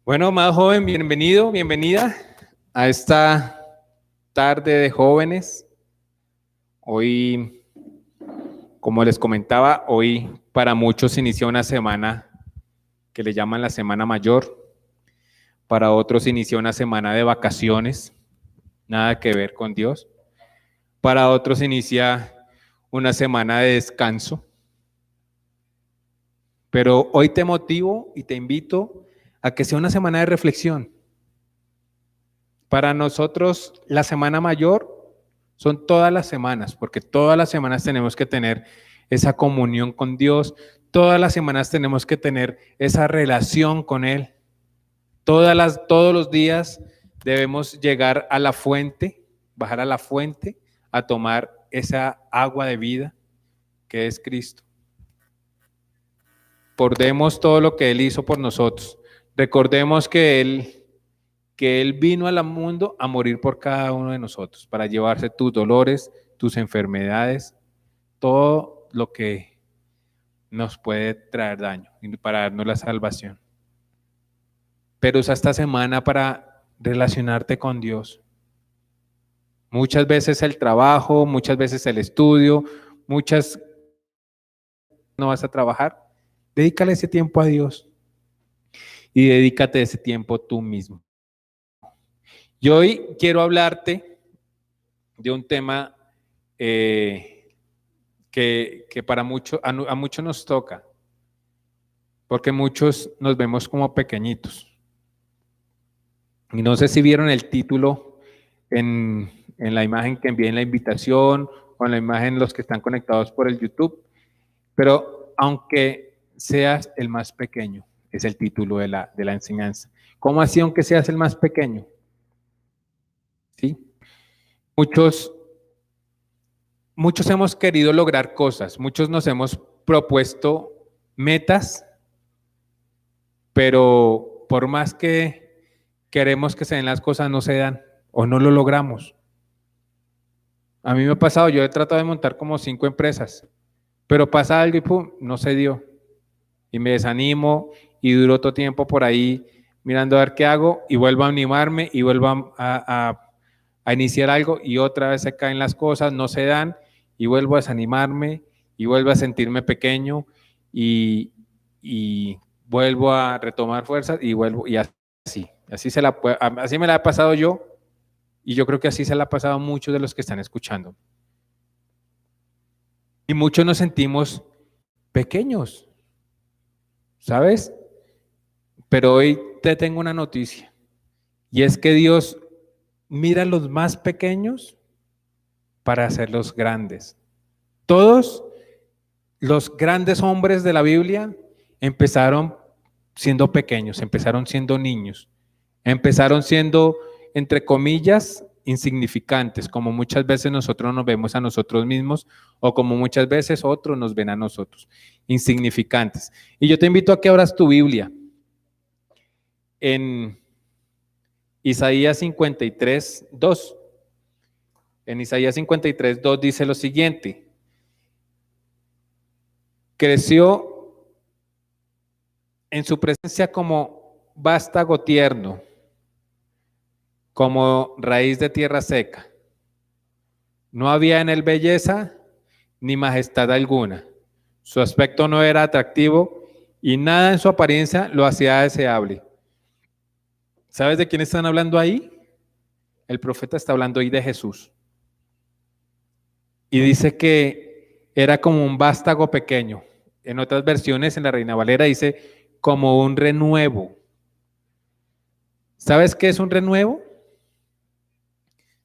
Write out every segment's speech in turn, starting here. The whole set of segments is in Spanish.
Bueno, más joven, bienvenido, bienvenida a esta tarde de jóvenes. Hoy, como les comentaba, hoy para muchos inicia una semana que le llaman la Semana Mayor. Para otros inicia una semana de vacaciones, nada que ver con Dios. Para otros inicia una semana de descanso. Pero hoy te motivo y te invito a que sea una semana de reflexión. Para nosotros, la semana mayor son todas las semanas, porque todas las semanas tenemos que tener esa comunión con Dios, todas las semanas tenemos que tener esa relación con Él. Todos los días debemos llegar a la fuente, bajar a la fuente, a tomar esa agua de vida que es Cristo. Recordemos todo lo que Él hizo por nosotros. Recordemos que Él vino al mundo a morir por cada uno de nosotros, para llevarse tus dolores, tus enfermedades, todo lo que nos puede traer daño y para darnos la salvación. Pero usa esta semana para relacionarte con Dios. Muchas veces el trabajo, muchas veces el estudio, muchas no vas a trabajar. Dedícale ese tiempo a Dios y dedícate ese tiempo tú mismo. Y hoy quiero hablarte de un tema que para muchos, a muchos nos toca, porque muchos nos vemos como pequeñitos. Y no sé si vieron el título en la imagen que envié en la invitación o en la imagen los que están conectados por el YouTube, pero aunque seas el más pequeño, es el título de la enseñanza. ¿Cómo así aunque seas el más pequeño? ¿Sí? Muchos hemos querido lograr cosas, muchos nos hemos propuesto metas, pero por más que queremos que se den las cosas, no se dan o no lo logramos. A mí me ha pasado, yo he tratado de montar como 5 empresas, pero pasa algo y pum, no se dio. Y me desanimo y duro todo tiempo por ahí mirando a ver qué hago y vuelvo a animarme y vuelvo a iniciar algo y otra vez se caen las cosas, no se dan y vuelvo a desanimarme y vuelvo a sentirme pequeño y vuelvo a retomar fuerzas y vuelvo y así me la he pasado yo y yo creo que así se la ha pasado a muchos de los que están escuchando. Y muchos nos sentimos pequeños, ¿sabes? Pero hoy te tengo una noticia y es que Dios mira a los más pequeños para hacerlos grandes. Todos los grandes hombres de la Biblia empezaron siendo pequeños, empezaron siendo niños, empezaron siendo, entre comillas, insignificantes, como muchas veces nosotros nos vemos a nosotros mismos o como muchas veces otros nos ven a nosotros, insignificantes. Y yo te invito a que abras tu Biblia en Isaías 53, 2. En Isaías 53, 2 dice lo siguiente: creció en su presencia como vástago tierno, como raíz de tierra seca. No había en él belleza ni majestad alguna. Su aspecto no era atractivo y nada en su apariencia lo hacía deseable. ¿Sabes de quién están hablando ahí? El profeta está hablando ahí de Jesús. Y dice que era como un vástago pequeño. En otras versiones, en la Reina Valera, dice como un renuevo. ¿Sabes qué es un renuevo?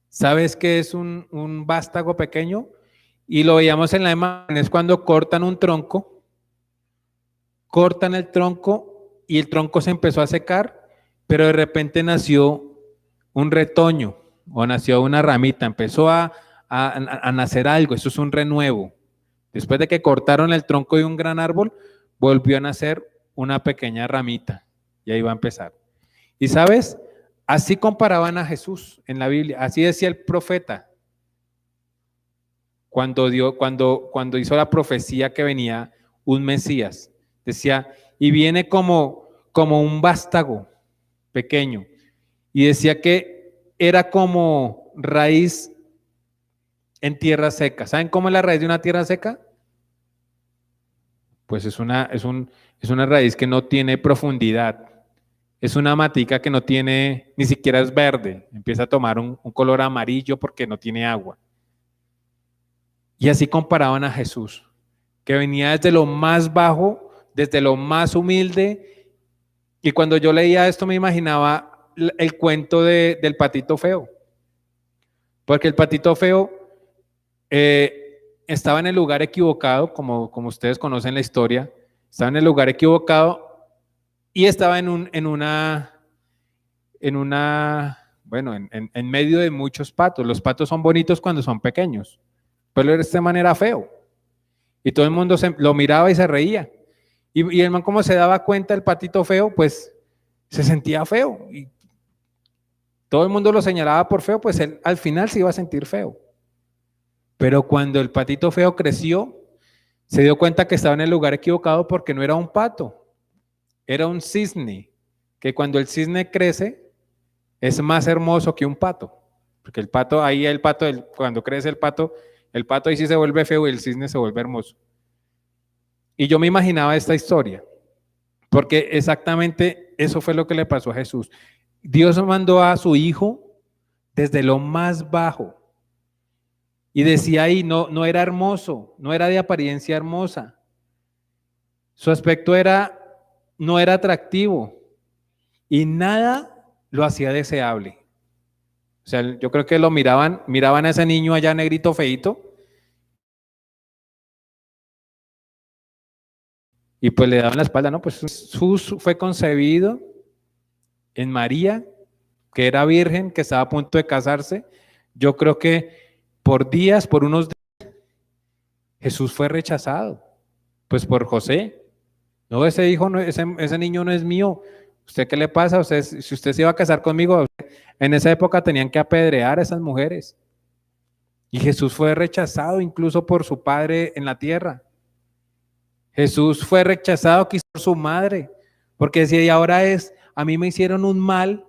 ¿Sabes qué es un vástago pequeño? Y lo veíamos en la imagen, es cuando cortan un tronco, cortan el tronco y el tronco se empezó a secar, pero de repente nació un retoño o nació una ramita, empezó a nacer algo, eso es un renuevo. Después de que cortaron el tronco de un gran árbol, volvió a nacer una pequeña ramita y ahí va a empezar. Y sabes, así comparaban a Jesús en la Biblia, así decía el profeta cuando hizo la profecía que venía un Mesías. Decía, y viene como un vástago. pequeño. Y decía que era como raíz en tierra seca. ¿Saben cómo es la raíz de una tierra seca? Pues es una raíz que no tiene profundidad. Es una matica que no tiene, ni siquiera es verde. Empieza a tomar un color amarillo porque no tiene agua. Y así comparaban a Jesús, que venía desde lo más bajo, desde lo más humilde. Y cuando yo leía esto me imaginaba el cuento del patito feo. Porque el patito feo estaba en el lugar equivocado, como ustedes conocen la historia, estaba en el lugar equivocado y estaba bueno, en medio de muchos patos. Los patos son bonitos cuando son pequeños, pero de esta manera feo. Y todo el mundo lo miraba y se reía. Y el man, como se daba cuenta el patito feo, pues se sentía feo. Y todo el mundo lo señalaba por feo, pues él al final se iba a sentir feo. Pero cuando el patito feo creció, se dio cuenta que estaba en el lugar equivocado porque no era un pato, era un cisne, que cuando el cisne crece es más hermoso que un pato, porque cuando crece el pato ahí sí se vuelve feo y el cisne se vuelve hermoso. Y yo me imaginaba esta historia, porque exactamente eso fue lo que le pasó a Jesús. Dios mandó a su hijo desde lo más bajo. Y decía ahí, no era hermoso, no era de apariencia hermosa. Su aspecto no era atractivo y nada lo hacía deseable. O sea, yo creo que miraban a ese niño allá negrito feito y pues le daban la espalda, ¿no? Pues Jesús fue concebido en María, que era virgen, que estaba a punto de casarse. Yo creo que por unos días, Jesús fue rechazado, pues por José. No, ese hijo, ese niño no es mío. ¿Usted qué le pasa? Si usted se iba a casar conmigo, en esa época tenían que apedrear a esas mujeres. Y Jesús fue rechazado incluso por su padre en la tierra. Jesús fue rechazado quizás por su madre, porque decía, y ahora a mí me hicieron un mal,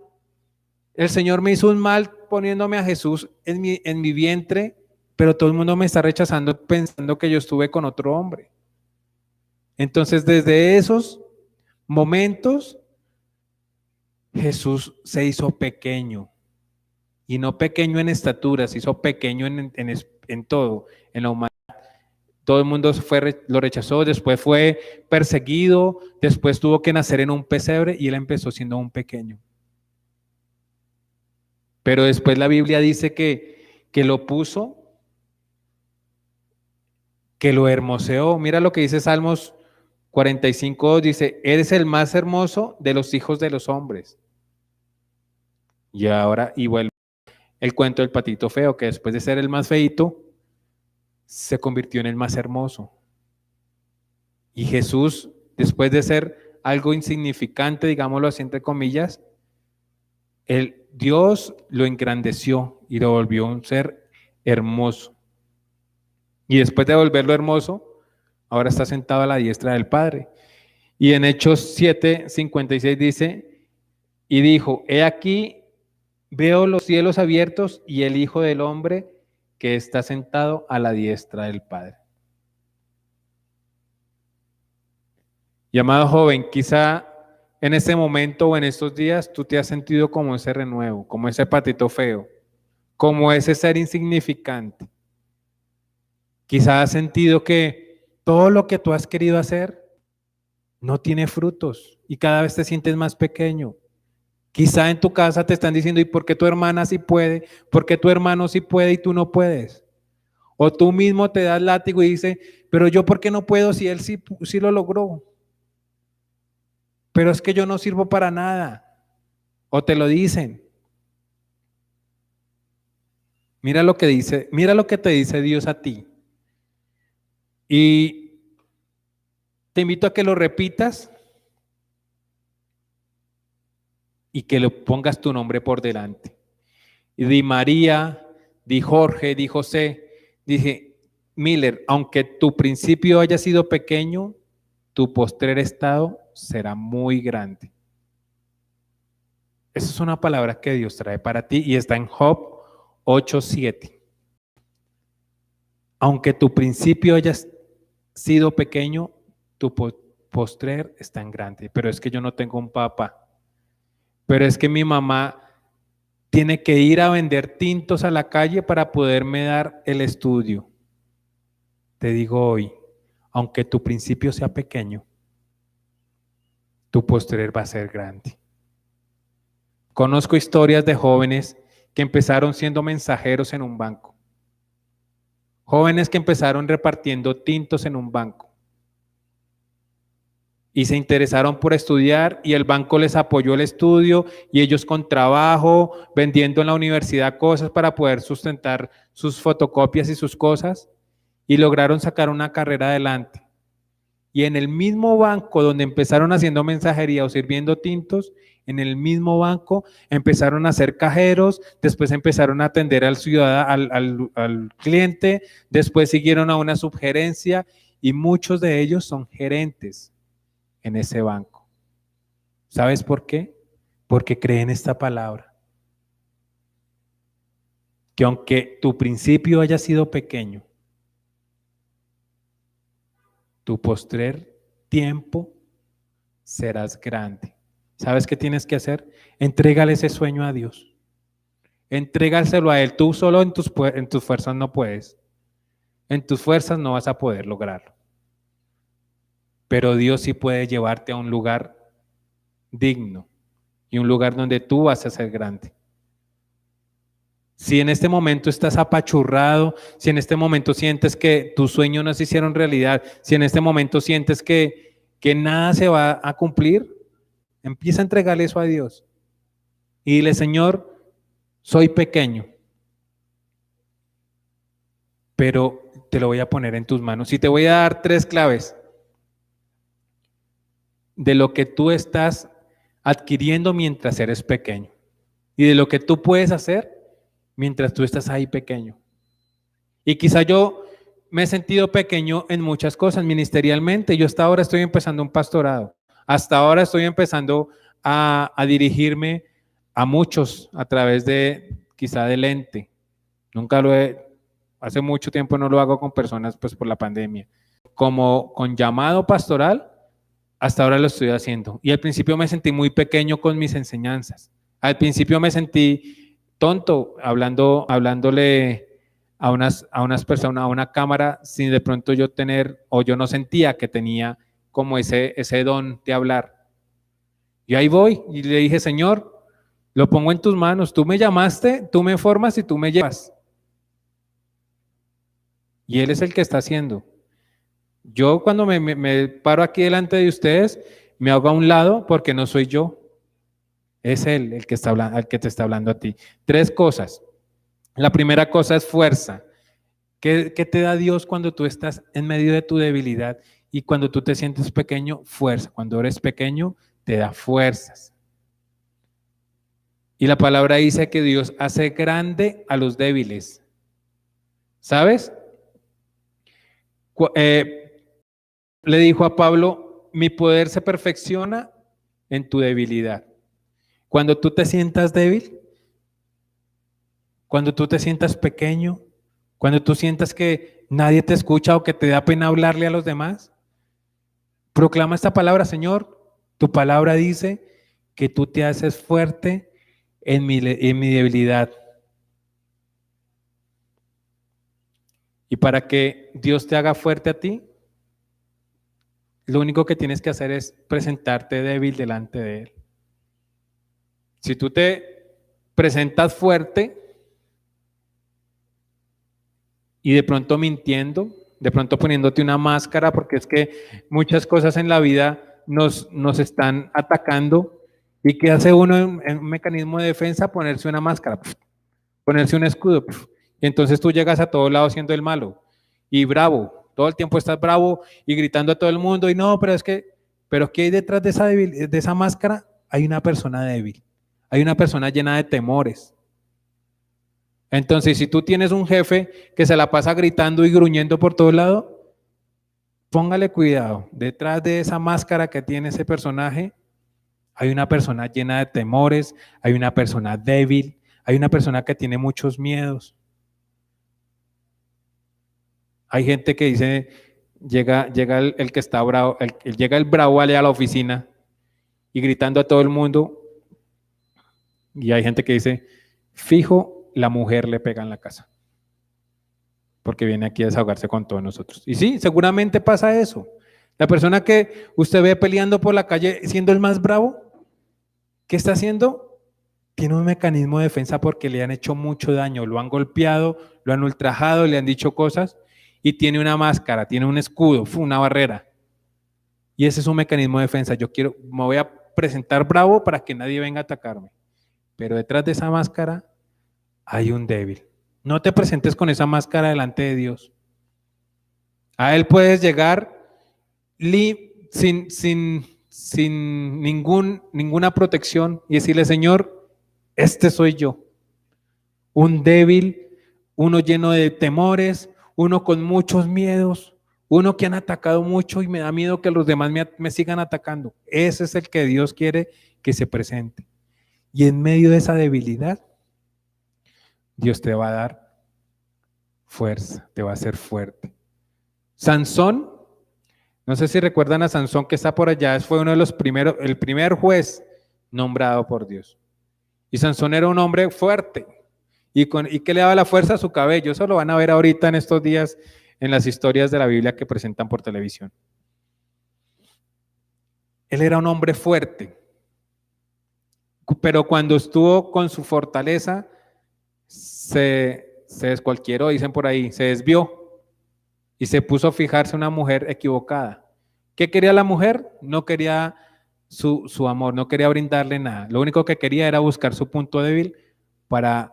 el Señor me hizo un mal poniéndome a Jesús en mi vientre, pero todo el mundo me está rechazando pensando que yo estuve con otro hombre. Entonces, desde esos momentos, Jesús se hizo pequeño, y no pequeño en estatura, se hizo pequeño en todo, en la humanidad. Todo el mundo lo rechazó, después fue perseguido, después tuvo que nacer en un pesebre y él empezó siendo un pequeño. Pero después la Biblia dice que lo puso, que lo hermoseó. Mira lo que dice Salmos 45, dice, eres el más hermoso de los hijos de los hombres. Y vuelve el cuento del patito feo, que después de ser el más feito, se convirtió en el más hermoso. Y Jesús, después de ser algo insignificante, digámoslo así entre comillas, Dios lo engrandeció y lo volvió un ser hermoso. Y después de volverlo hermoso, ahora está sentado a la diestra del Padre. Y en Hechos 7:56 dice, y dijo, he aquí, veo los cielos abiertos y el Hijo del Hombre que está sentado a la diestra del Padre. Y amado joven, quizá en este momento o en estos días tú te has sentido como ese renuevo, como ese patito feo, como ese ser insignificante. Quizá has sentido que todo lo que tú has querido hacer no tiene frutos y cada vez te sientes más pequeño. Quizá en tu casa te están diciendo, ¿y por qué tu hermana sí puede? ¿Por qué tu hermano sí puede y tú no puedes? O tú mismo te das látigo y dices, pero yo ¿por qué no puedo si él sí lo logró? Pero es que yo no sirvo para nada. O te lo dicen. Mira lo que te dice Dios a ti. Y te invito a que lo repitas y que le pongas tu nombre por delante. Y di María, di Jorge, di José, dije Miller, aunque tu principio haya sido pequeño, tu postrer estado será muy grande. Esa es una palabra que Dios trae para ti y está en Job 8:7. Aunque tu principio haya sido pequeño, tu postrer es tan grande. Pero es que yo no tengo un papá. Pero es que mi mamá tiene que ir a vender tintos a la calle para poderme dar el estudio. Te digo hoy, aunque tu principio sea pequeño, tu postrer va a ser grande. Conozco historias de jóvenes que empezaron siendo mensajeros en un banco. Jóvenes que empezaron repartiendo tintos en un banco. Y se interesaron por estudiar y el banco les apoyó el estudio y ellos con trabajo, vendiendo en la universidad cosas para poder sustentar sus fotocopias y sus cosas y lograron sacar una carrera adelante. Y en el mismo banco donde empezaron haciendo mensajería o sirviendo tintos, en el mismo banco empezaron a ser cajeros, después empezaron a atender al ciudadano, al cliente, después siguieron a una subgerencia y muchos de ellos son gerentes en ese banco. ¿Sabes por qué? Porque creen esta palabra. Que aunque tu principio haya sido pequeño, tu postrer tiempo serás grande. ¿Sabes qué tienes que hacer? Entrégale ese sueño a Dios. Entrégaselo a Él. Tú solo en tus fuerzas no puedes. En tus fuerzas no vas a poder lograrlo. Pero Dios sí puede llevarte a un lugar digno y un lugar donde tú vas a ser grande. Si en este momento estás apachurrado, si en este momento sientes que tus sueños no se hicieron realidad, si en este momento sientes que nada se va a cumplir, empieza a entregarle eso a Dios. Y dile, Señor, soy pequeño, pero te lo voy a poner en tus manos. Y te voy a dar 3 claves de lo que tú estás adquiriendo mientras eres pequeño. Y de lo que tú puedes hacer mientras tú estás ahí pequeño. Y quizá yo me he sentido pequeño en muchas cosas ministerialmente. Yo hasta ahora estoy empezando un pastorado. Hasta ahora estoy empezando a dirigirme a muchos a través de quizá del ente. Nunca lo he, hace mucho tiempo no lo hago con personas pues por la pandemia. Como con llamado pastoral, hasta ahora lo estoy haciendo. Y al principio me sentí muy pequeño con mis enseñanzas. Al principio me sentí tonto hablándole a unas personas, a una cámara, sin de pronto yo tener, o yo no sentía que tenía como ese don de hablar. Y ahí voy, y le dije, Señor, lo pongo en tus manos, tú me llamaste, tú me formas y tú me llevas. Y Él es el que está haciendo. Yo cuando me paro aquí delante de ustedes, me hago a un lado porque no soy yo. Es Él el que está hablando, el que te está hablando a ti. 3 cosas. La primera cosa es fuerza. ¿Qué te da Dios cuando tú estás en medio de tu debilidad y cuando tú te sientes pequeño? Fuerza. Cuando eres pequeño, te da fuerzas. Y la palabra dice que Dios hace grande a los débiles. ¿Sabes? Le dijo a Pablo, mi poder se perfecciona en tu debilidad. Cuando tú te sientas débil, cuando tú te sientas pequeño, cuando tú sientas que nadie te escucha o que te da pena hablarle a los demás, proclama esta palabra, Señor. Tu palabra dice que tú te haces fuerte en mi debilidad. Y para que Dios te haga fuerte a ti, lo único que tienes que hacer es presentarte débil delante de Él. Si tú te presentas fuerte y de pronto mintiendo, de pronto poniéndote una máscara, porque es que muchas cosas en la vida nos están atacando. ¿Y qué hace uno en un mecanismo de defensa? Ponerse una máscara, ponerse un escudo. Y entonces tú llegas a todos lados siendo el malo y bravo. Todo el tiempo estás bravo y gritando a todo el mundo. Y no, pero ¿qué hay detrás de esa máscara? Hay una persona débil. Hay una persona llena de temores. Entonces, si tú tienes un jefe que se la pasa gritando y gruñendo por todo lado, póngale cuidado. Detrás de esa máscara que tiene ese personaje, hay una persona llena de temores, hay una persona débil, hay una persona que tiene muchos miedos. Hay gente que dice, llega el que está bravo, llega el bravo allá a la oficina y gritando a todo el mundo, y hay gente que dice, fijo, la mujer le pega en la casa, porque viene aquí a desahogarse con todos nosotros. Y sí, seguramente pasa eso. La persona que usted ve peleando por la calle siendo el más bravo, ¿qué está haciendo? Tiene un mecanismo de defensa porque le han hecho mucho daño, lo han golpeado, lo han ultrajado, le han dicho cosas y tiene una máscara, tiene un escudo, una barrera. Y ese es un mecanismo de defensa. Me voy a presentar bravo para que nadie venga a atacarme. Pero detrás de esa máscara hay un débil. No te presentes con esa máscara delante de Dios. A Él puedes llegar sin ninguna protección y decirle, Señor, este soy yo. Un débil, uno lleno de temores, uno con muchos miedos, uno que han atacado mucho y me da miedo que los demás me sigan atacando. Ese es el que Dios quiere que se presente. Y en medio de esa debilidad, Dios te va a dar fuerza, te va a hacer fuerte. Sansón, no sé si recuerdan a Sansón que está por allá, fue uno de los primeros, el primer juez nombrado por Dios. Y Sansón era un hombre fuerte. ¿Y qué le daba la fuerza? A su cabello. Eso lo van a ver ahorita en estos días en las historias de la Biblia que presentan por televisión. Él era un hombre fuerte. Pero cuando estuvo con su fortaleza, se descualquieró, dicen por ahí, se desvió y se puso a fijarse en una mujer equivocada. ¿Qué quería la mujer? No quería su amor, no quería brindarle nada. Lo único que quería era buscar su punto débil para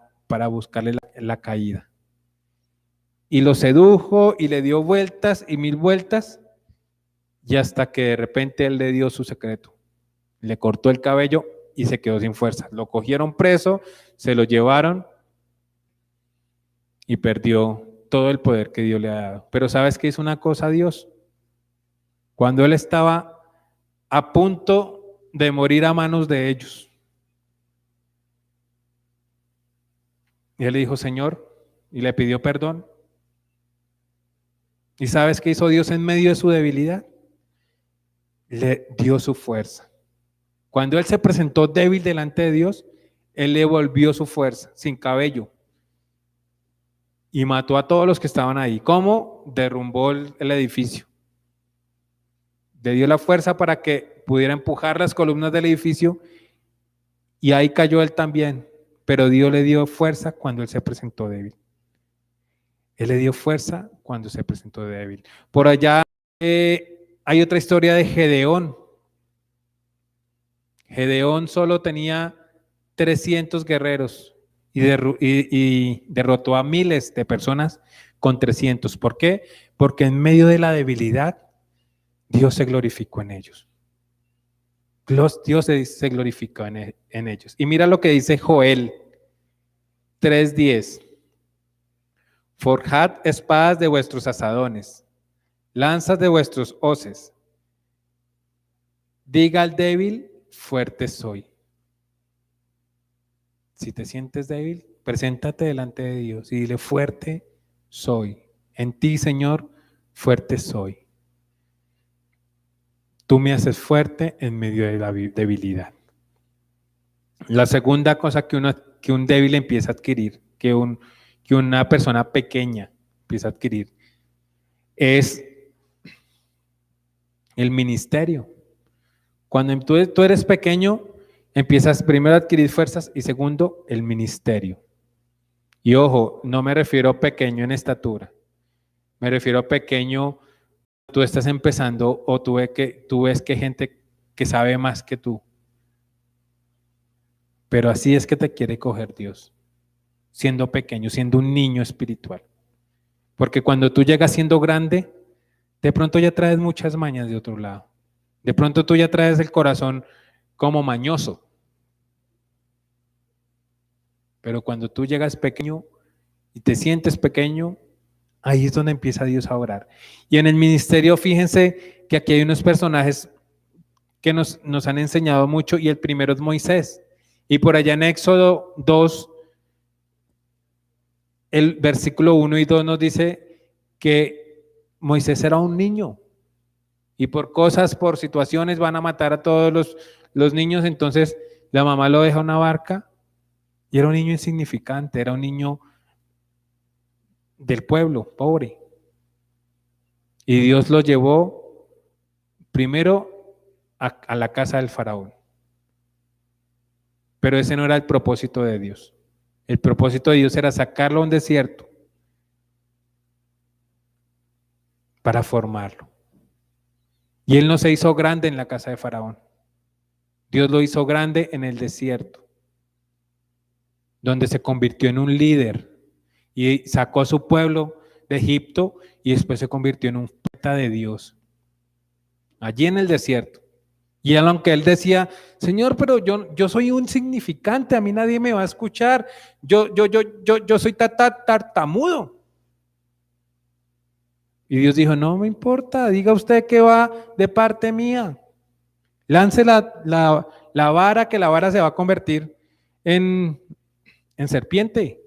buscarle la caída. Y lo sedujo y le dio vueltas y mil vueltas y hasta que de repente él le dio su secreto. Le cortó el cabello y se quedó sin fuerza. Lo cogieron preso, se lo llevaron y perdió todo el poder que Dios le ha dado. Pero ¿sabes qué hizo una cosa Dios? Cuando él estaba a punto de morir a manos de ellos, y él le dijo, Señor, y le pidió perdón. ¿Y sabes qué hizo Dios en medio de su debilidad? Le dio su fuerza. Cuando él se presentó débil delante de Dios, él le volvió su fuerza, sin cabello. Y mató a todos los que estaban ahí. ¿Cómo? Derrumbó el edificio. Le dio la fuerza para que pudiera empujar las columnas del edificio y ahí cayó él también. Pero Dios le dio fuerza cuando él se presentó débil. Él le dio fuerza cuando se presentó débil. Por allá hay otra historia de Gedeón. Gedeón solo tenía 300 guerreros y derrotó a miles de personas con 300. ¿Por qué? Porque en medio de la debilidad, Dios se glorificó en ellos. Dios se glorificó en ellos. Y mira lo que dice Joel 3:10. Forjad espadas de vuestros asadones, lanzas de vuestros hoces. Diga al débil, fuerte soy. Si te sientes débil, preséntate delante de Dios y dile, fuerte soy. En ti, Señor, fuerte soy. Tú me haces fuerte en medio de la debilidad. La segunda cosa que un débil empieza a adquirir, que una persona pequeña empieza a adquirir, es el ministerio. Cuando tú eres pequeño, empiezas primero a adquirir fuerzas y segundo, el ministerio. Y ojo, no me refiero pequeño en estatura, me refiero a pequeño, tú estás empezando o tú ves que hay gente que sabe más que tú. Pero así es que te quiere coger Dios, siendo pequeño, siendo un niño espiritual. Porque cuando tú llegas siendo grande, de pronto ya traes muchas mañas de otro lado. De pronto tú ya traes el corazón como mañoso. Pero cuando tú llegas pequeño y te sientes pequeño, ahí es donde empieza Dios a orar. Y en el ministerio, fíjense que aquí hay unos personajes que nos han enseñado mucho, y el primero es Moisés. Y por allá en Éxodo 2, el versículo 1 y 2 nos dice que Moisés era un niño y por cosas, por situaciones van a matar a todos los niños. Entonces la mamá lo deja en una barca y era un niño insignificante, era un niño del pueblo, pobre. Y Dios lo llevó primero a la casa del faraón. Pero ese no era el propósito de Dios. El propósito de Dios era sacarlo a un desierto para formarlo. Y él no se hizo grande en la casa de faraón. Dios lo hizo grande en el desierto, donde se convirtió en un líder y sacó a su pueblo de Egipto y después se convirtió en un profeta de Dios, allí en el desierto. Y aunque él decía, Señor, pero yo soy un insignificante, a mí nadie me va a escuchar, yo soy tartamudo. Y Dios dijo, no me importa, diga usted que va de parte mía. Lance la vara, que la vara se va a convertir en serpiente.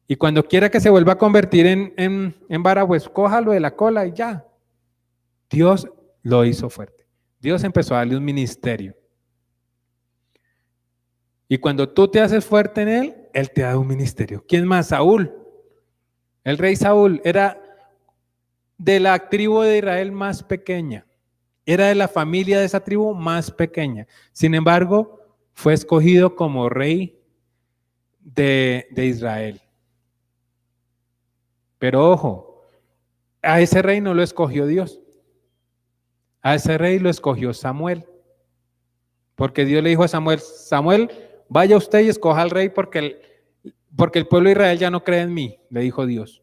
Y cuando quiera que se vuelva a convertir en vara, pues cójalo de la cola y ya. Dios lo hizo fuerte. Dios empezó a darle un ministerio. Y cuando tú te haces fuerte en él te da un ministerio. ¿Quién más? Saúl. El rey Saúl era de la tribu de Israel más pequeña. Era de la familia de esa tribu más pequeña. Sin embargo, fue escogido como rey de Israel. Pero ojo, a ese rey no lo escogió Dios. A ese rey lo escogió Samuel. Porque Dios le dijo a Samuel, Samuel, vaya usted y escoja al rey porque el pueblo de Israel ya no cree en mí, le dijo Dios.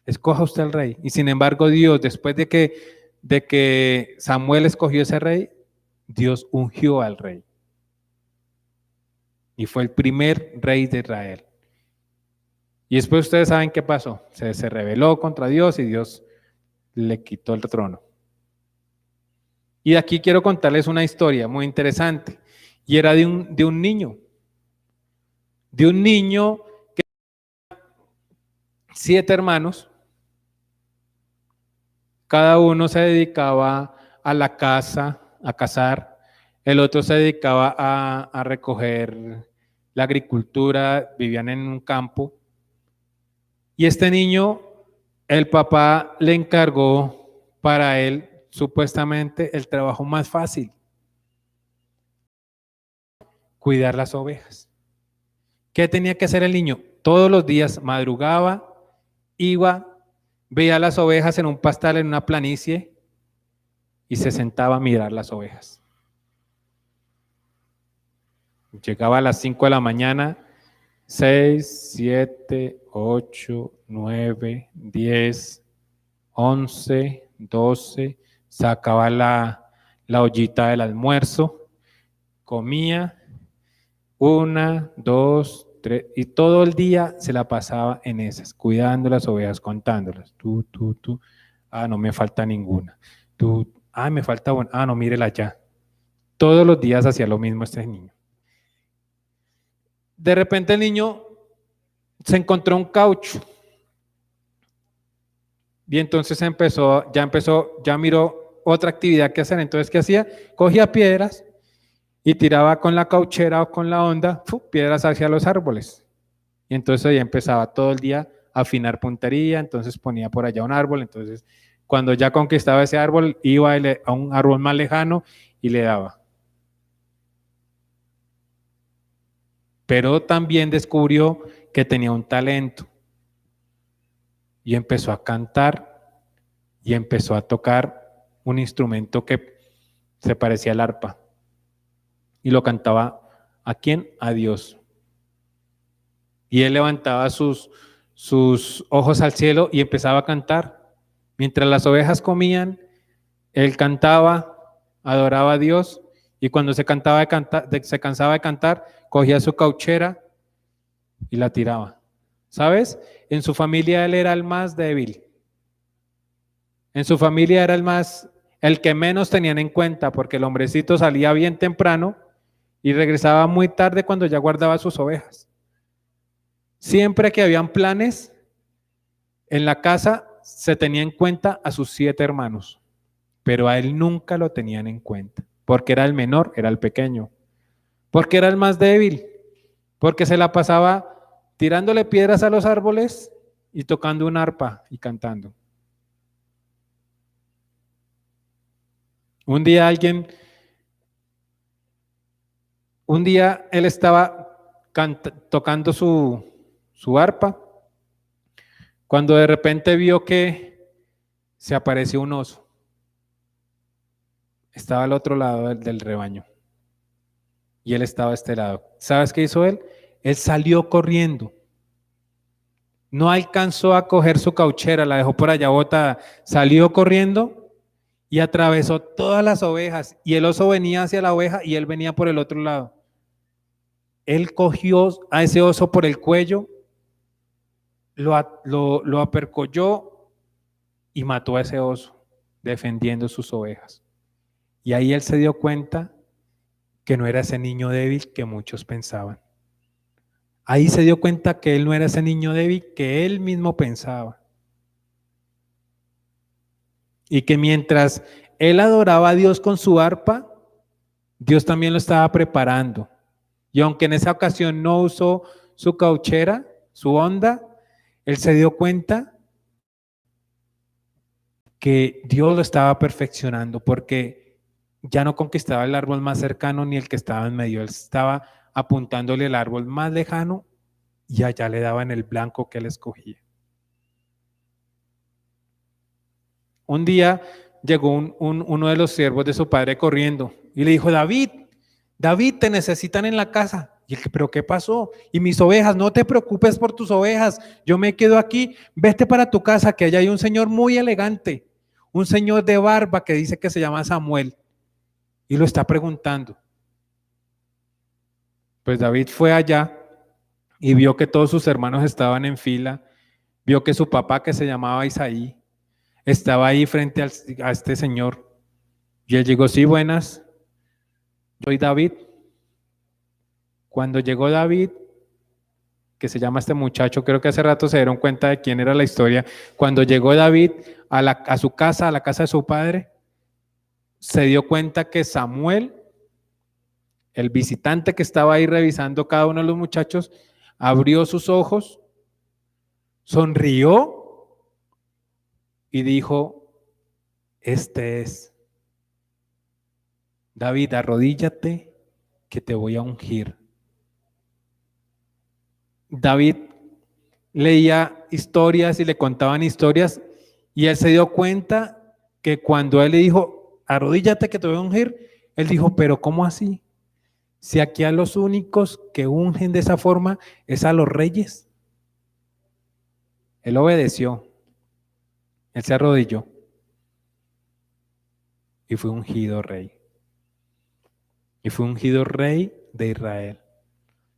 Escoja usted al rey. Y sin embargo Dios, después de que Samuel escogió ese rey, Dios ungió al rey. Y fue el primer rey de Israel. Y después ustedes saben qué pasó. Se rebeló contra Dios y Dios le quitó el trono. Y de aquí quiero contarles una historia muy interesante. Y era de un niño. De un niño que tenía 7 hermanos. Cada uno se dedicaba a la casa, a cazar. El otro se dedicaba a recoger la agricultura. Vivían en un campo. Y este niño, el papá le encargó para él supuestamente el trabajo más fácil: cuidar las ovejas. ¿Qué tenía que hacer el niño? Todos los días madrugaba, iba, veía las ovejas en un pastal, en una planicie, y se sentaba a mirar las ovejas. Llegaba a las 5 de la mañana, 6, 7, 8, 9, 10, 11, 12, sacaba la ollita del almuerzo, comía, 1, 2, 3, y todo el día se la pasaba en esas, cuidando las ovejas, contándolas. Tú. No me falta ninguna. Me falta una. No, mírela ya. Todos los días hacía lo mismo este niño. De repente el niño se encontró un caucho. Y entonces ya miró otra actividad que hacer. Entonces, ¿qué hacía? Cogía piedras y tiraba con la cauchera o con la honda piedras hacia los árboles. Y entonces ya empezaba todo el día a afinar puntería. Entonces ponía por allá un árbol. Entonces, cuando ya conquistaba ese árbol, iba a un árbol más lejano y le daba. Pero también descubrió que tenía un talento. Y empezó a cantar y empezó a tocar un instrumento que se parecía al arpa. Y lo cantaba, ¿a quién? A Dios. Y él levantaba sus ojos al cielo y empezaba a cantar. Mientras las ovejas comían, él cantaba, adoraba a Dios, y cuando se cansaba de cantar, cogía su cauchera y la tiraba. ¿Sabes? En su familia él era el más débil. En su familia era el más el que menos tenían en cuenta, porque el hombrecito salía bien temprano y regresaba muy tarde cuando ya guardaba sus ovejas. Siempre que habían planes en la casa, se tenía en cuenta a sus 7 hermanos, pero a él nunca lo tenían en cuenta, porque era el menor, era el pequeño, porque era el más débil, porque se la pasaba tirándole piedras a los árboles y tocando un arpa y cantando. Un día él estaba tocando su arpa, cuando de repente vio que se apareció un oso. Estaba al otro lado del rebaño y él estaba a este lado. ¿Sabes qué hizo él? Él salió corriendo. No alcanzó a coger su cauchera, la dejó por allá botada. Salió corriendo y atravesó todas las ovejas. Y el oso venía hacia la oveja y él venía por el otro lado. Él cogió a ese oso por el cuello, lo apercolló y mató a ese oso, defendiendo sus ovejas. Y ahí él se dio cuenta que no era ese niño débil que muchos pensaban. Ahí se dio cuenta que él no era ese niño débil que él mismo pensaba. Y que mientras él adoraba a Dios con su arpa, Dios también lo estaba preparando. Y aunque en esa ocasión no usó su cauchera, su onda, él se dio cuenta que Dios lo estaba perfeccionando, porque ya no conquistaba el árbol más cercano ni el que estaba en medio. Él estaba apuntándole el árbol más lejano y allá le daban el blanco que él escogía. Un día llegó uno de los siervos de su padre corriendo y le dijo: David, te necesitan en la casa. Y él: ¿pero qué pasó? Y mis ovejas. No te preocupes por tus ovejas, yo me quedo aquí, vete para tu casa, que allá hay un señor muy elegante, un señor de barba que dice que se llama Samuel y lo está preguntando. Pues David fue allá y vio que todos sus hermanos estaban en fila, vio que su papá, que se llamaba Isaí, estaba ahí frente a este señor. Y él llegó: sí, buenas, soy David. Cuando llegó David, que se llama este muchacho, creo que hace rato se dieron cuenta de quién era la historia. Cuando llegó David a su casa, a la casa de su padre, se dio cuenta que Samuel, el visitante que estaba ahí revisando cada uno de los muchachos, abrió sus ojos, sonrió y dijo: este es. David, arrodíllate que te voy a ungir. David leía historias y le contaban historias y él se dio cuenta que cuando él le dijo: arrodíllate que te voy a ungir, él dijo: pero ¿cómo así? Si aquí a los únicos que ungen de esa forma es a los reyes. Él obedeció, él se arrodilló y fue ungido rey. Y fue ungido rey de Israel.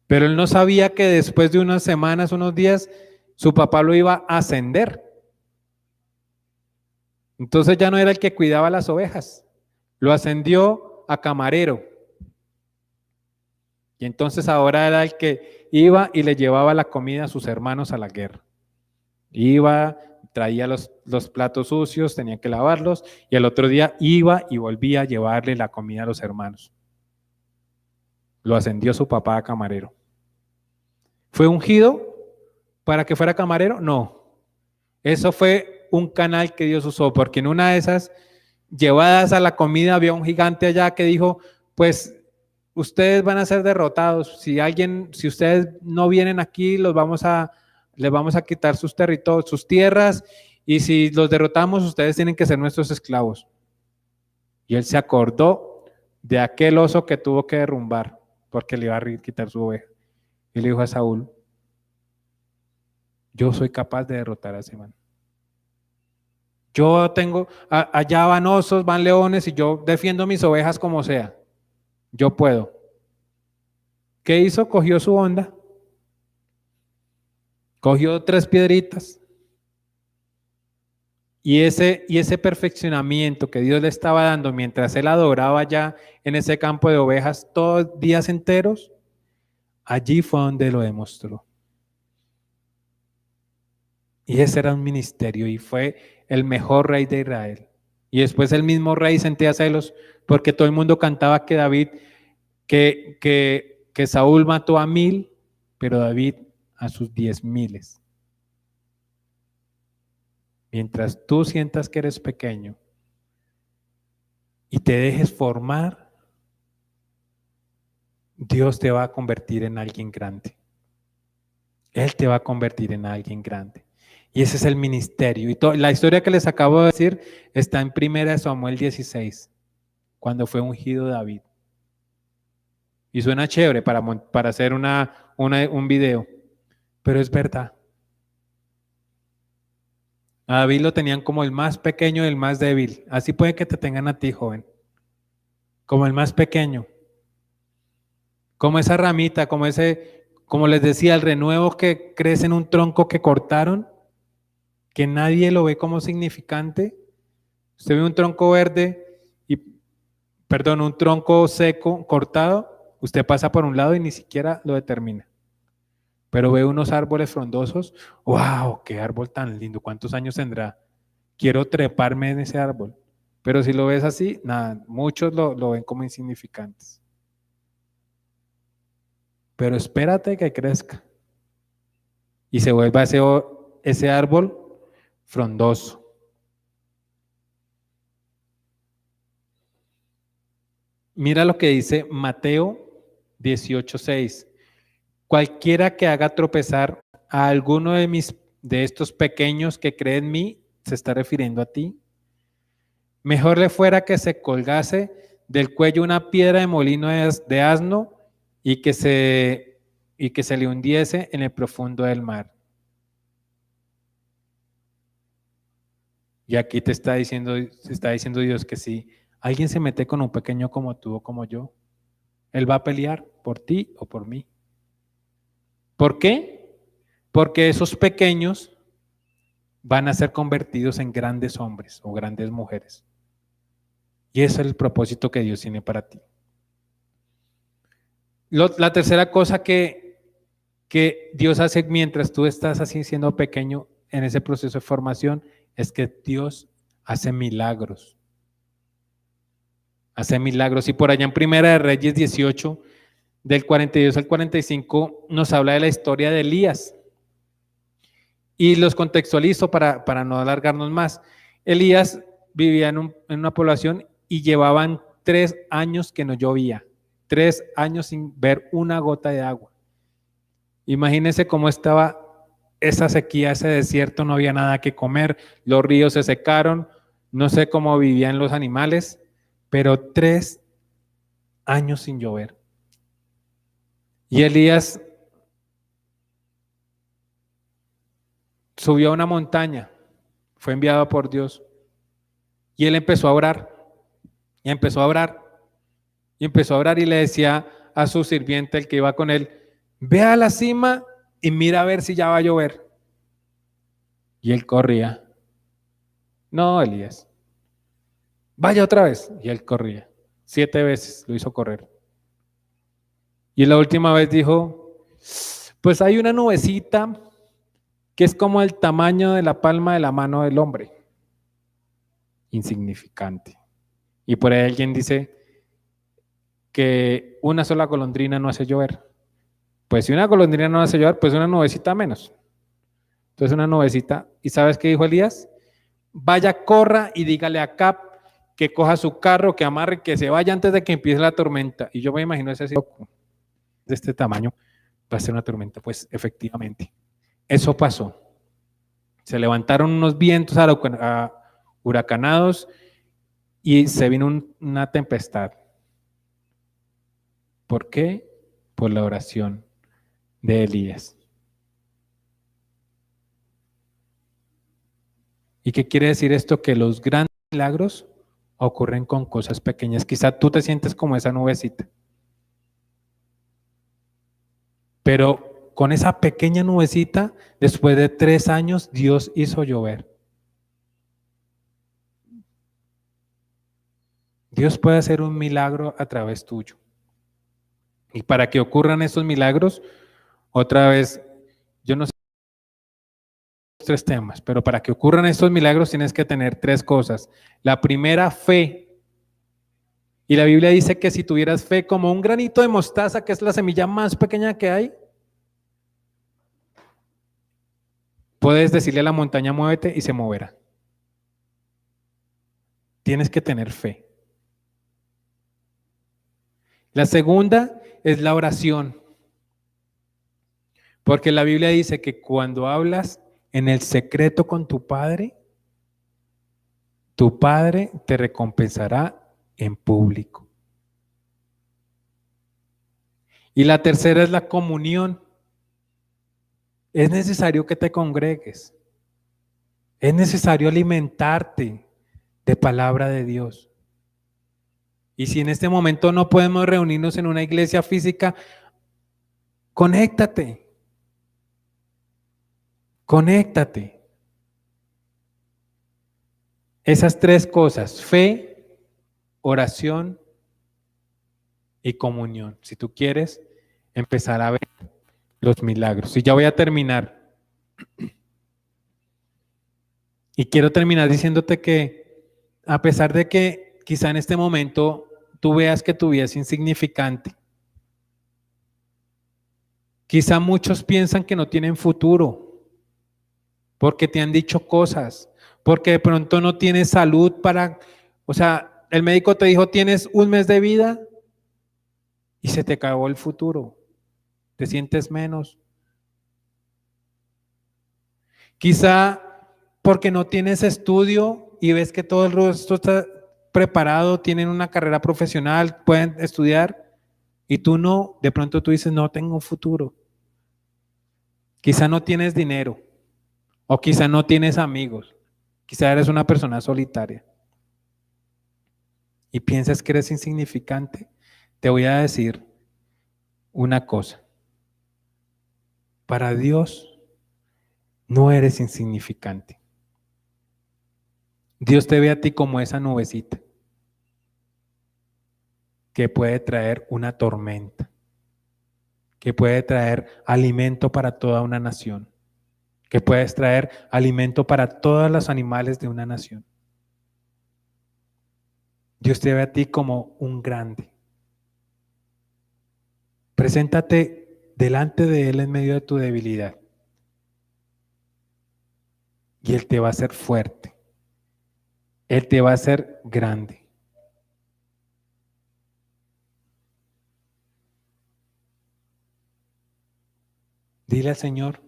Pero él no sabía que después de unas semanas, unos días, su papá lo iba a ascender. Entonces ya no era el que cuidaba las ovejas, lo ascendió a camarero. Y entonces ahora era el que iba y le llevaba la comida a sus hermanos a la guerra. Iba, traía los platos sucios, tenía que lavarlos, y el otro día iba y volvía a llevarle la comida a los hermanos. Lo ascendió su papá a camarero. ¿Fue ungido para que fuera camarero? No. Eso fue un canal que Dios usó, porque en una de esas llevadas a la comida había un gigante allá que dijo: pues ustedes van a ser derrotados. Si ustedes no vienen aquí, les vamos a quitar sus territorios, sus tierras, y si los derrotamos, ustedes tienen que ser nuestros esclavos. Y él se acordó de aquel oso que tuvo que derrumbar porque le iba a quitar su oveja. Y le dijo a Saúl: yo soy capaz de derrotar a ese man. Yo tengo, allá van osos, van leones, y yo defiendo mis ovejas como sea. Yo puedo. ¿Qué hizo? Cogió su onda, cogió 3 piedritas Y ese perfeccionamiento que Dios le estaba dando mientras él adoraba allá en ese campo de ovejas todos días enteros, allí fue donde lo demostró. Y ese era un ministerio y fue el mejor rey de Israel. Y después el mismo rey sentía celos porque todo el mundo cantaba que David, que Saúl mató a 1000, pero David a sus 10,000. Mientras tú sientas que eres pequeño y te dejes formar, Dios te va a convertir en alguien grande. Él te va a convertir en alguien grande. Y ese es el ministerio. Y la historia que les acabo de decir está en 1 Samuel 16, cuando fue ungido David. Y suena chévere para hacer un video, pero es verdad. A David lo tenían como el más pequeño y el más débil. Así puede que te tengan a ti, joven. Como el más pequeño. Como esa ramita, como les decía, el renuevo que crece en un tronco que cortaron, que nadie lo ve como significante. Usted ve un tronco verde un tronco seco, cortado, usted pasa por un lado y ni siquiera lo determina. Pero ve unos árboles frondosos, ¡wow! ¡Qué árbol tan lindo! ¿Cuántos años tendrá? Quiero treparme en ese árbol. Pero si lo ves así, nada, muchos lo ven como insignificantes. Pero espérate que crezca y se vuelva ese árbol frondoso. Mira lo que dice Mateo 18:6. Cualquiera que haga tropezar a alguno de estos pequeños que cree en mí, se está refiriendo a ti. Mejor le fuera que se colgase del cuello una piedra de molino de asno y que se le hundiese en el profundo del mar. Y aquí te está diciendo Dios que si alguien se mete con un pequeño como tú o como yo, Él va a pelear por ti o por mí. ¿Por qué? Porque esos pequeños van a ser convertidos en grandes hombres o grandes mujeres. Y ese es el propósito que Dios tiene para ti. La tercera cosa que Dios hace mientras tú estás así siendo pequeño en ese proceso de formación es que Dios hace milagros. Hace milagros. Y por allá en Primera de Reyes 18, del 42 al 45, nos habla de la historia de Elías. Y los contextualizo para no alargarnos más. Elías vivía en una población y llevaban 3 años que no llovía. 3 años sin ver una gota de agua. Imagínense cómo estaba esa sequía, ese desierto, no había nada que comer, los ríos se secaron, no sé cómo vivían los animales, pero 3 años sin llover. Y Elías subió a una montaña, fue enviado por Dios, y él empezó a orar, y empezó a orar, y empezó a orar y le decía a su sirviente, el que iba con él, ve a la cima y mira a ver si ya va a llover. Y él corría. No, Elías. Vaya otra vez. Y él corría. 7 veces lo hizo correr. Y la última vez dijo, pues hay una nubecita que es como el tamaño de la palma de la mano del hombre. Insignificante. Y por ahí alguien dice que una sola golondrina no hace llover. Pues si una golondrina no hace llover, pues una nubecita menos. Entonces una nubecita. ¿Y sabes qué dijo Elías? Vaya, corra y dígale a Acab que coja su carro, que amarre, que se vaya antes de que empiece la tormenta. Y yo me imagino ese loco de este tamaño, va a ser una tormenta. Pues efectivamente, eso pasó. Se levantaron unos vientos huracanados y se vino una tempestad. ¿Por qué? Por la oración de Elías. ¿Y qué quiere decir esto? Que los grandes milagros ocurren con cosas pequeñas. Quizá tú te sientes como esa nubecita. Pero con esa pequeña nubecita, después de 3 años, Dios hizo llover. Dios puede hacer un milagro a través tuyo. Y para que ocurran estos milagros, otra vez, yo no sé los tres temas, pero para que ocurran estos milagros tienes que tener tres cosas. La primera, fe. Y la Biblia dice que si tuvieras fe como un granito de mostaza, que es la semilla más pequeña que hay, puedes decirle a la montaña, muévete y se moverá. Tienes que tener fe. La segunda es la oración. Porque la Biblia dice que cuando hablas en el secreto con tu Padre te recompensará en público. Y la tercera es la comunión. Es necesario que te congregues. Es necesario alimentarte de palabra de Dios. Y si en este momento no podemos reunirnos en una iglesia física, conéctate. Conéctate. Esas tres cosas, fe, oración y comunión. Si tú quieres empezar a ver los milagros. Y ya voy a terminar. Y quiero terminar diciéndote que a pesar de que quizá en este momento tú veas que tu vida es insignificante, quizá muchos piensan que no tienen futuro porque te han dicho cosas, porque de pronto no tienes salud para, o sea, el médico te dijo tienes un mes de vida y se te acabó el futuro, te sientes menos. Quizá porque no tienes estudio y ves que todo el resto está preparado, tienen una carrera profesional, pueden estudiar y tú no, de pronto tú dices no tengo futuro. Quizá no tienes dinero o quizá no tienes amigos, quizá eres una persona solitaria y piensas que eres insignificante. Te voy a decir una cosa, para Dios no eres insignificante. Dios te ve a ti como esa nubecita que puede traer una tormenta, que puede traer alimento para toda una nación, que puedes traer alimento para todos los animales de una nación. Dios te ve a ti como un grande. Preséntate delante de Él en medio de tu debilidad y Él te va a hacer fuerte. Él te va a hacer grande. Dile al Señor,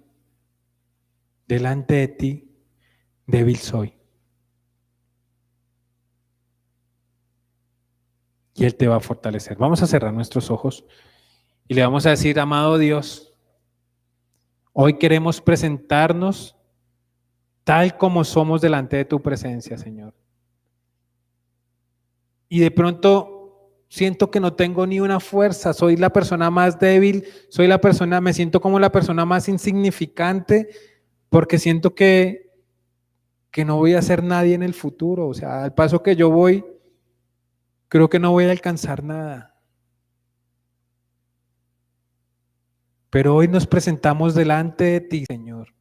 delante de ti, débil soy. Y Él te va a fortalecer. Vamos a cerrar nuestros ojos y le vamos a decir, amado Dios, hoy queremos presentarnos tal como somos delante de tu presencia, Señor. Y de pronto siento que no tengo ni una fuerza, soy la persona más débil, me siento como la persona más insignificante, porque siento que no voy a ser nadie en el futuro. O sea, al paso que yo voy, creo que no voy a alcanzar nada. Pero hoy nos presentamos delante de ti, Señor.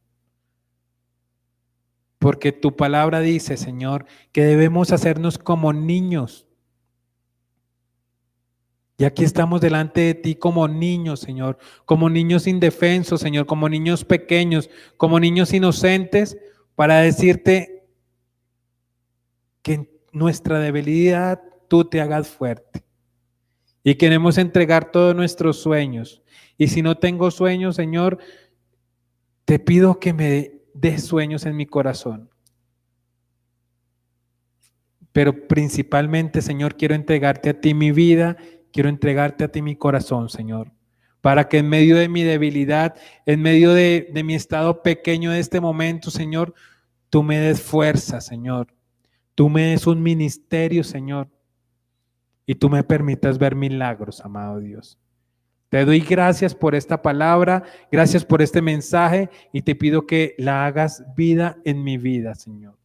Porque tu palabra dice, Señor, que debemos hacernos como niños. Y aquí estamos delante de ti como niños, Señor, como niños indefensos, Señor, como niños pequeños, como niños inocentes, para decirte que en nuestra debilidad tú te hagas fuerte. Y queremos entregar todos nuestros sueños. Y si no tengo sueños, Señor, te pido que me des sueños en mi corazón. Pero principalmente, Señor, quiero entregarte a ti mi vida, quiero entregarte a ti mi corazón, Señor, para que en medio de mi debilidad, en medio de mi estado pequeño de este momento, Señor, tú me des fuerza, Señor. Tú me des un ministerio, Señor, y tú me permitas ver milagros, amado Dios. Te doy gracias por esta palabra, gracias por este mensaje y te pido que la hagas vida en mi vida, Señor.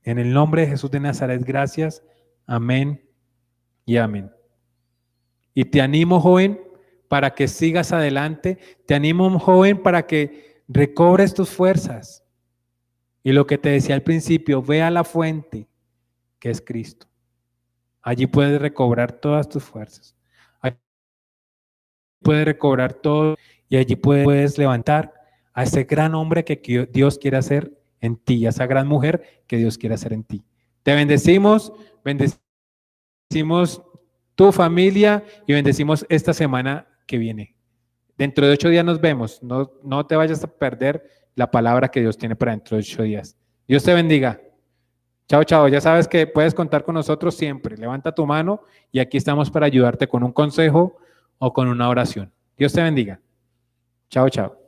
En el nombre de Jesús de Nazaret, gracias. Amén y amén. Y te animo, joven, para que sigas adelante. Te animo, joven, para que recobres tus fuerzas. Y lo que te decía al principio, ve a la fuente, que es Cristo. Allí puedes recobrar todas tus fuerzas. Allí puedes recobrar todo y allí puedes levantar a ese gran hombre que Dios quiere hacer en ti, a esa gran mujer que Dios quiere hacer en ti. Te bendecimos tu familia y bendecimos esta semana que viene. Dentro de 8 días nos vemos. No te vayas a perder la palabra que Dios tiene para dentro de 8 días. Dios te bendiga. Chao, chao. Ya sabes que puedes contar con nosotros siempre. Levanta tu mano y aquí estamos para ayudarte con un consejo o con una oración. Dios te bendiga. Chao, chao.